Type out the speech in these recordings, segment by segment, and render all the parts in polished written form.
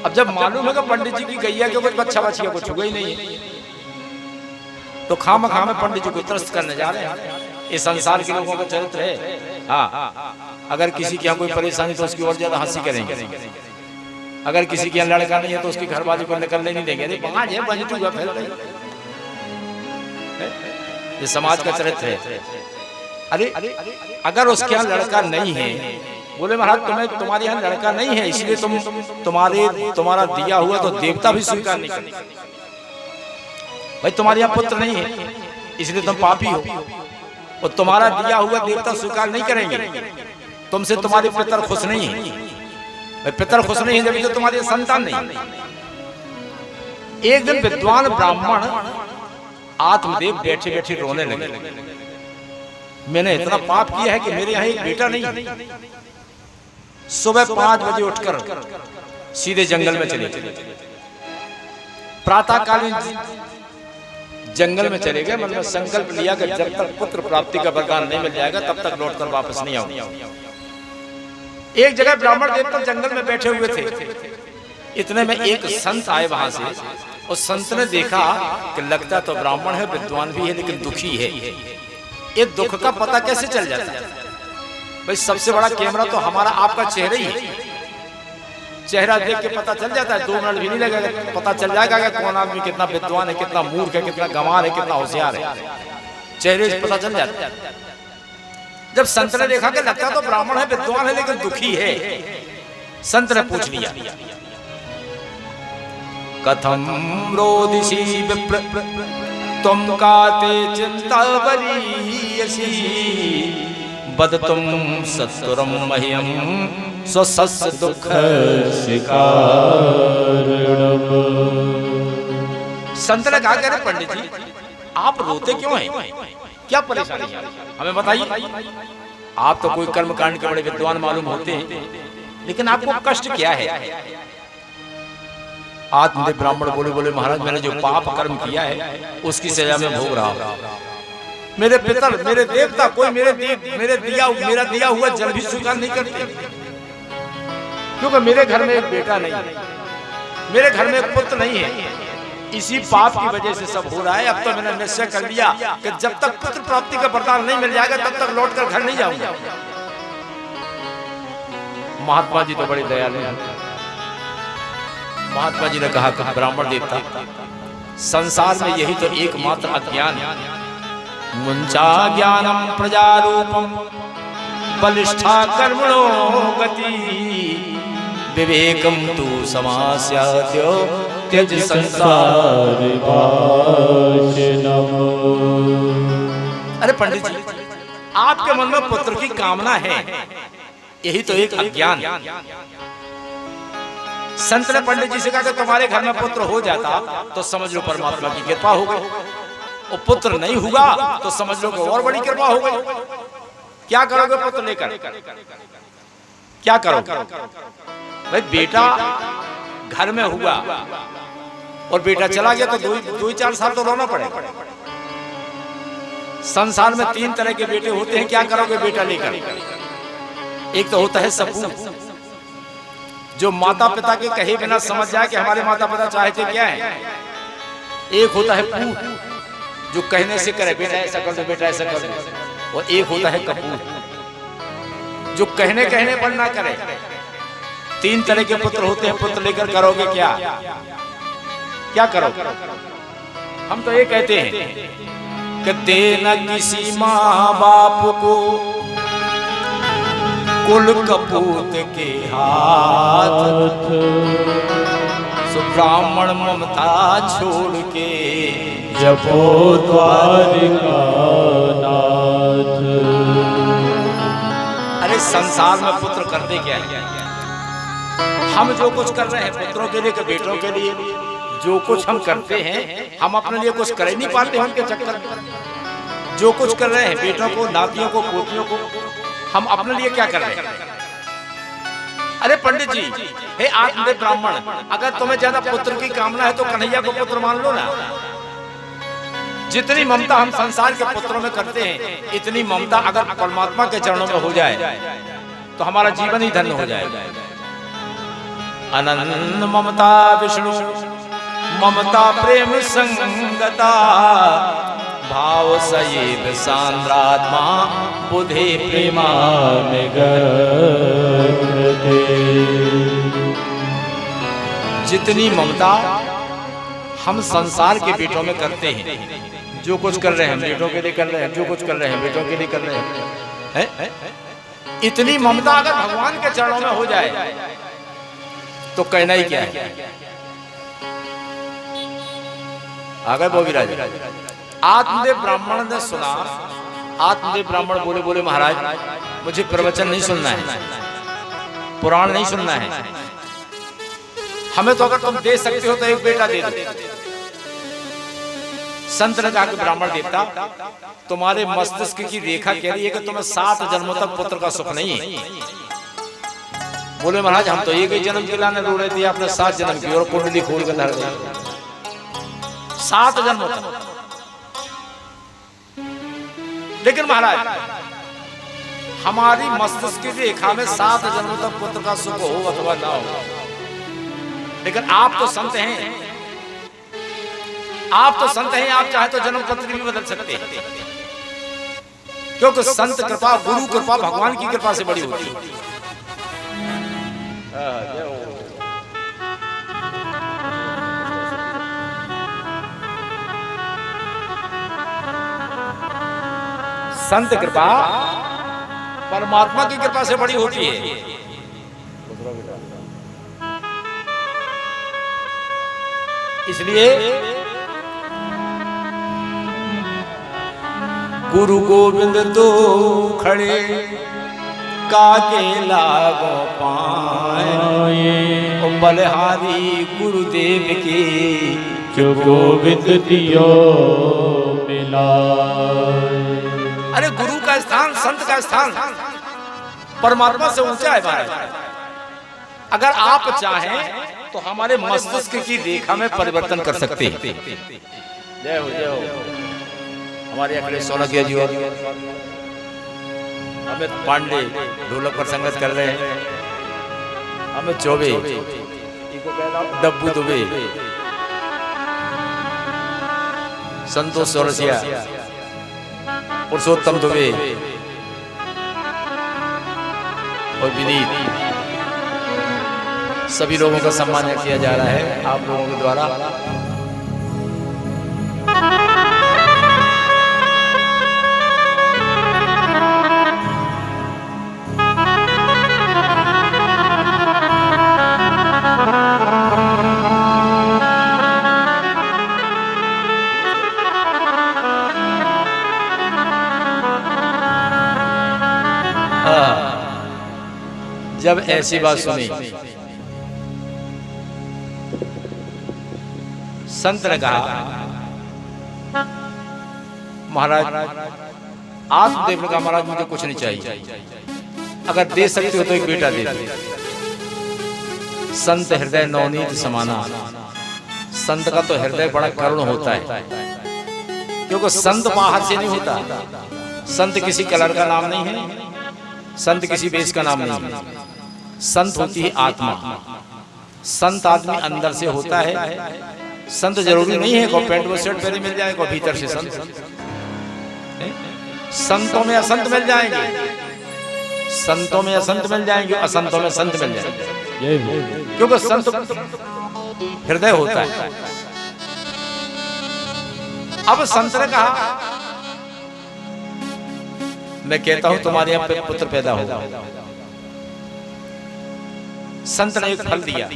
अब जब मालूम है कि पंडित जी की गैया के कुछ बच्चा बचिया कुछ हुआ ही नहीं है, तो खाम खाम पंडित जी को त्रस्त करने जा रहे हैं। ये संसार के लोगों का चरित्र है। हाँ, अगर किसी की यहाँ कोई परेशानी तो उसकी और ज्यादा हंसी करेंगे, अगर किसी के यहाँ लड़का नहीं है तो उसकी घरवाली को निकलने नहीं देंगे। बाज है बजटू हुआ फैल रही, ये समाज का चरित्र है। अरे अगर उसके यहाँ लड़का नहीं है, बोले महाराज तुम्हारे यहाँ लड़का नहीं है इसलिए तुम्हारा दिया हुआ तो देवता भी स्वीकार नहीं करते। भाई तुम्हारे यहाँ पुत्र नहीं है इसलिए तुम पापी हो, और तुम्हारा दिया हुआ देवता स्वीकार नहीं करेंगे, तुमसे तुम्हारे पितर खुश नहीं है। भाई पितर खुश नहीं है जब तो तुम्हारे संतान नहीं। एक दिन विद्वान ब्राह्मण आत्मदेव बैठे बैठे रोने लगे, मैंने इतना पाप किया है कि मेरे यहाँ एक बेटा नहीं। सुबह 5 बजे उठकर सीधे जंगल में चले, प्रातःकालीन जंगल में चले गए। मतलब संकल्प लिया कि जब तक पुत्र प्राप्ति का वरदान नहीं मिल जाएगा तब तक लौटकर वापस नहीं आऊंगा। एक जगह ब्राह्मण देवता जंगल में बैठे हुए थे, इतने में एक संत आए वहां से। उस संत ने देखा कि लगता तो ब्राह्मण है, विद्वान भी है, लेकिन दुखी है। ये दुख का पता कैसे चल जाता है? भाई सबसे बड़ा कैमरा तो हमारा आपका चेहरा ही है। चेहरा देख के पता चल जाता है, 2 मिनट भी नहीं लगेगा, पता चल जाएगा कि कौन आदमी कितना विद्वान है, कितना मूर्ख है, कितना गंवार है, कितना होशियार है। चेहरे से पता चल जाता है। जब संत ने देखा कि लगता तो ब्राह्मण है, विद्वान है, लेकिन दुखी है, संत ने पूछ लिया, कथम रोदिसी विप्र तुम काते चिंता वरीयसी बदतुम सत्वरम मह्यम स्वसस्य दुख शिकारणम। संत ने कहा, अरे पंडित जी आप रोते क्यों हैं, क्या परेशानी है, हमें बताइए। आप तो कोई कर्म कांड के बड़े विद्वान मालूम होते हैं, लेकिन आपको कष्ट क्या है? आत्मदेव ब्राह्मण बोले महाराज मैंने जो पाप कर्म किया है उसकी सजा में भोग रहा हूं। मेरे पितर, मेरे देवता, कोई मेरा दिया हुआ जल भी स्वीकार नहीं करते, क्योंकि मेरे घर में एक बेटा नहीं है, मेरे घर में एक पुत्र नहीं है। इसी पाप की वजह से सब हो रहा है। अब तो मैंने निश्चय कर लिया कि जब तक पुत्र प्राप्ति का वरदान नहीं मिल जाएगा तब तक लौटकर घर नहीं जाऊंगा। महात्मा जी तो बड़े दयालु हैं। महात्मा जी ने कहा कि ब्राह्मण देवता, संसार में यही तो एकमात्र अज्ञान है। मुंचा ज्ञानम प्रजारूपम बलिष्ठा कर्मणो गति विवेकम तु समास्याद्यो त्यज संसार भाषणम। अरे पंडित जी आपके मन में पुत्र की कामना है, यही तो एक अज्ञान। संत ने पंडित जी से कहा कि तुम्हारे घर में पुत्र हो जाता तो समझ लो परमात्मा की कृपा हो गई, और पुत्र नहीं हुआ तो समझ लो कि और बड़ी कृपा हो गई। क्या करोगे पुत्र लेकर, क्या करोगे? भाई बेटा घर में हुआ और बेटा चला गया तो 2-4 साल तो रोना पड़ेगा। संसार में 3 तरह के बेटे होते हैं, क्या करोगे बेटा लेकर? एक तो होता है सपूत, जो माता पिता के कहे बिना समझ जाए कि हमारे माता पिता चाहते क्या है। एक होता है पूत, जो कहने से करे बेटा ऐसा कर दो, बेटा ऐसा कर दो। और एक होता है कपूत, जो कहने पर ना करे। 3 तरह के पुत्र होते हैं। पुत्र लेकर करोगे क्या, क्या करोगे? हम तो ये कहते हैं कि देना किसी माँ बाप को कुल कपूत के हाथ, ब्राह्मण ममता छोड़ के जपो द्वारिका नाथ। अरे संसार में पुत्र करते क्या है? हम जो कुछ कर रहे हैं पुत्रों के लिए, बेटों के लिए, जो कुछ हम करते हैं हम अपने लिए कुछ कर ही नहीं पाते हैं उनके चक्कर में। जो कुछ कर रहे हैं बेटों को, नातियों को, पोतियों को, हम अपने लिए क्या कर रहे हैं? अरे पंडित जी, हे आत्मदेव ब्राह्मण, अगर तुम्हें ज्यादा पुत्र की कामना है तो कन्हैया को पुत्र मान लो ना। जितनी ममता हम संसार के पुत्रों में करते हैं, इतनी ममता अगर परमात्मा के चरणों में हो जाए तो हमारा जीवन ही धन्य हो जाएगा। अनन्य ममता विष्णु ममता प्रेम संगता भाव सैव सांद्रात्मा बुधे प्रेमा निगते। जितनी ममता हम संसार के बेटों में करते हैं, जो कुछ कर रहे हैं बेटों के लिए कर रहे हैं, जो कुछ कर रहे हैं बेटों के लिए कर रहे हैं, इतनी ममता अगर भगवान के चरणों में हो जाए तो कहना ही क्या है। आगे बोगी राज आत्मदेव ब्राह्मण ने सुना। आत्मदेव ब्राह्मण बोले, बोले महाराज मुझे प्रवचन नहीं सुनना है, पुराण नहीं सुनना है, हमें तो अगर तुम दे सकते हो तो एक बेटा दे दो। संत ने कहा कि ब्राह्मण देवता तुम्हारे मस्तिष्क की रेखा कह रही है कि तुम्हें 7 जन्मों तक पुत्र का सुख नहीं है। बोले महाराज हम तो एक ही जन्म के लाने रो रहे थे, आपने 7 जन्म की और कुंडली खोल कर धर दी 7 जन्मों तक। लेकिन महाराज हमारी मस्तिष्क की रेखा में 7 जन्मों तक पुत्र का सुख हो अथवा ना हो, लेकिन आप तो संत हैं, आप तो संत हैं, आप चाहे तो जन्म पत्र भी बदल सकते हैं, क्योंकि संत कृपा, गुरु कृपा भगवान की कृपा से बड़ी होती है। संत कृपा परमात्मा की कृपा से बड़ी होती है। इसलिए गुरु गोविंद तो खड़े काके लागो पाए, बलहारी गुरुदेव के जो गोविंद दियो मिला। अरे गुरु का स्थान, संत का स्थान परमात्मा से ऊंचा है महाराज। अगर आप चाहें तो हमारे मस्तिष्क की रेखा में परिवर्तन कर सकते हैं। जय हो जय हो। हमारे अखिलेश सोलंकिया जी और अमित पांडे ढोलक पर संगत कर रहे हैं, अमित चौबे, डब्बू दुबे, संतोष चौरसिया, पुरुषोत्तम दुबे और विनीत, सभी लोगों का सम्मान किया जा रहा है आप लोगों के द्वारा। जब ऐसी बात सुनी, संत ने कहा महाराज, आत्मदेव ने कहा महाराज मुझे कुछ नहीं चाहिए, अगर दे सकते हो तो एक बेटा दे दो। संत हृदय नवनीत समाना। संत का तो हृदय बड़ा करुण होता है, क्योंकि संत बाहर से नहीं होता। संत किसी कलर का नाम नहीं है, संत किसी वेश का नाम नहीं है। संत होती है आत्मा। संत आदमी अंदर से होता है। संत जरूरी नहीं है को पैंट व शर्ट पहने मिल जाए, को भीतर से संत। संतों में असंत मिल जाएंगे, संतों में असंत मिल जाएंगे, असंतों में संत मिल जाएंगे, क्योंकि संत हृदय होता है। अब संत ने कहा मैं कहता हूं तुम्हारे यहाँ पे पुत्र पैदा होगा। संत ने एक फल दिया,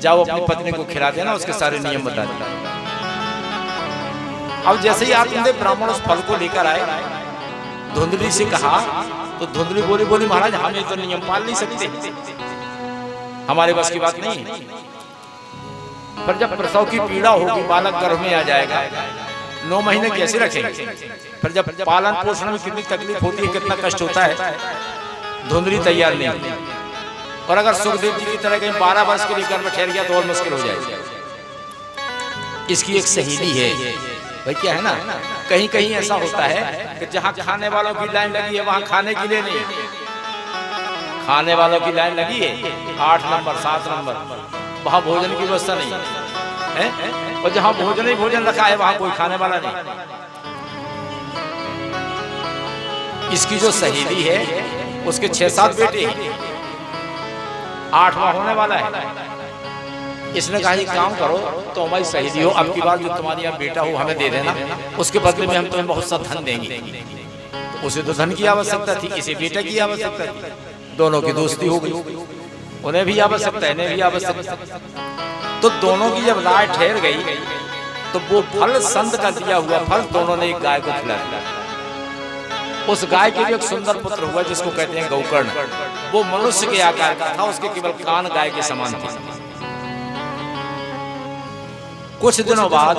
जाओ अपनी पत्नी को खिला देना, उसके सारे नियम बता दिए। अब जैसे ही आत्मदेव ब्राह्मण उस फल को लेकर आए, धुंधली से कहा तो धुंधली बोली, बोली महाराज हम ये तो नियम पाल नहीं सकते, हमारे बस की बात नहीं। पर जब प्रसव की पीड़ा होगी, बालक गर्भ में आ जाएगा, 9 महीने कैसे रखेंगे? पर जब पालन पोषण में कितनी तकलीफ होती है, कितना कष्ट होता है, धुंधली तैयार नहीं। और अगर सुखदेव जी की तरह कहीं 12 वर्ष के लिए घर में ठहर गया तो और मुश्किल हो जाएगी। इसकी एक सहेली है भाई, क्या है ना, कहीं कहीं ऐसा होता है कि जहाँ खाने वालों की लाइन लगी है वहां खाने के लिए नहीं, खाने वालों की लाइन लगी है 8 नंबर 7 नंबर, वहां भोजन की व्यवस्था नहीं है, और जहां भोजन ही भोजन रखा है वहां कोई खाने वाला नहीं। इसकी जो सहेली है उसके 6-7 बेटे, 8वां होने वाला है। इसने कहा ये काम करो तो हमारी सहेली हो, अब की बार जो तुम्हारे यहाँ बेटा हो हमें दे देना, उसके बदले में हम तुम्हें बहुत सा धन देंगे। तो उसे तो धन की आवश्यकता थी, इसे बेटे की आवश्यकता थी, दोनों की दोस्ती हो गई, उन्हें भी आवश्यकता इन्हें भी आवश्यकता। तो दोनों की जब राय ठहर गई तो वो फल संत का दिया हुआ फल दोनों ने एक गाय को खिला दिया। उस गाय के लिए एक सुंदर पुत्र हुआ जिसको कहते हैं गौकर्ण। वो मनुष्य के आकार का था, उसके केवल कान गाय के समान थे। कुछ दिनों बाद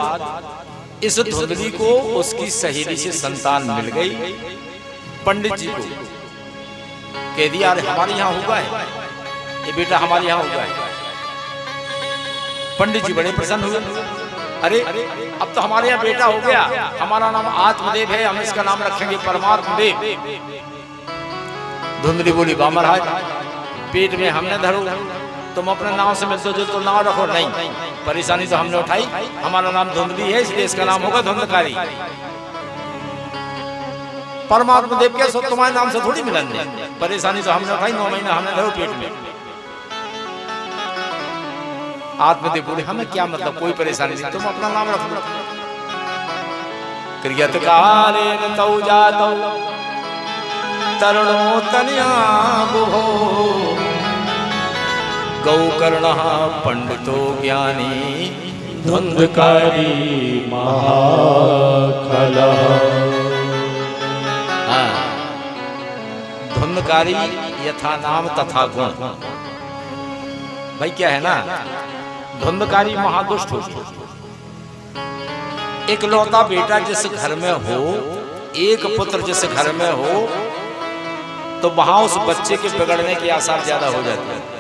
इस धुंधली को उसकी सहेली से संतान मिल गई। पंडित जी को कह दिया अरे हमारे यहाँ हुआ है ये बेटा, हमारे यहाँ हुआ है। पंडित जी बड़े प्रसन्न हुए, अरे अब तो हमारे यहाँ बेटा हो गया, हमारा नाम आत्मदेव है, हम इसका नाम रखेंगे परमात्मदेव। धुंधली बोली वाह महाराज, पेट में हमने धरो, तुम अपने नाम से मिलते जो तो नाम रखो। नहीं, परेशानी तो हमने उठाई, हमारा नाम धुंधली है इसलिए इसका नाम होगा धुंधकारी। परमात्मा देव क्या तुम्हारे नाम से थोड़ी मिलन है, परेशानी तो हमने उठाई, 9 महीना हमने धरो पेट में। आत्मदेव बोले हमें क्या मतलब, कोई परेशानी नहीं, तुम अपना नाम रख लो। क्रियत कालेन तौ जातौ तरुणो तनया बुभो गौकर्णः पंडितो ज्ञानी धुंधकारी महाखलः। धुंधकारी यथा नाम तथा गुण। भाई क्या है ना, धुंधकारी महादुष्ट हो। एक लौता बेटा जिस घर में हो, एक पुत्र जिस घर में हो, तो वहां उस बच्चे के बिगड़ने के आसार ज्यादा हो जाते हैं।